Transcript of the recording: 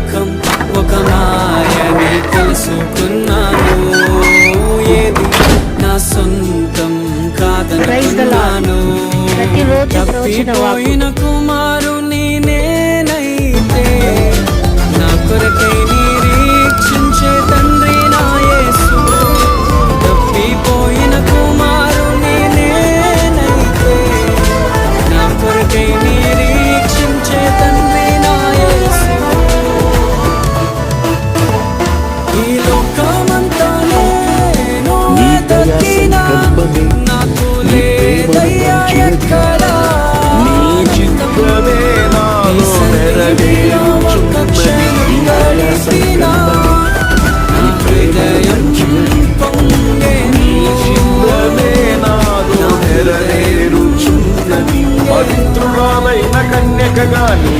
లోకం ఒక మాయని తెలుసుకున్నాను. ఏది నా సొంతం కాదనుకున్నాను. తప్పిపోయిన కుమారుని నేనైతే నా కొరకై నిరీక్షించే తండ్రి నా యేసు. తప్పిపోయిన కుమారుని నేనైతే నా కొరకై నిరీక్షించే తండ్రి నా యేసు. ఈ లోకమంతా నేను వెతకినా నాకు లేదయ్యా ఎక్కడా. నీ చిత్తమే నాలో నెరవేరుచున్నది. గడిపినా నా హృదయం పొంగెను. నీ చిత్తమే నాలో నెరవేరుచున్నది. పవిత్రురాలైన కన్యకగా నీ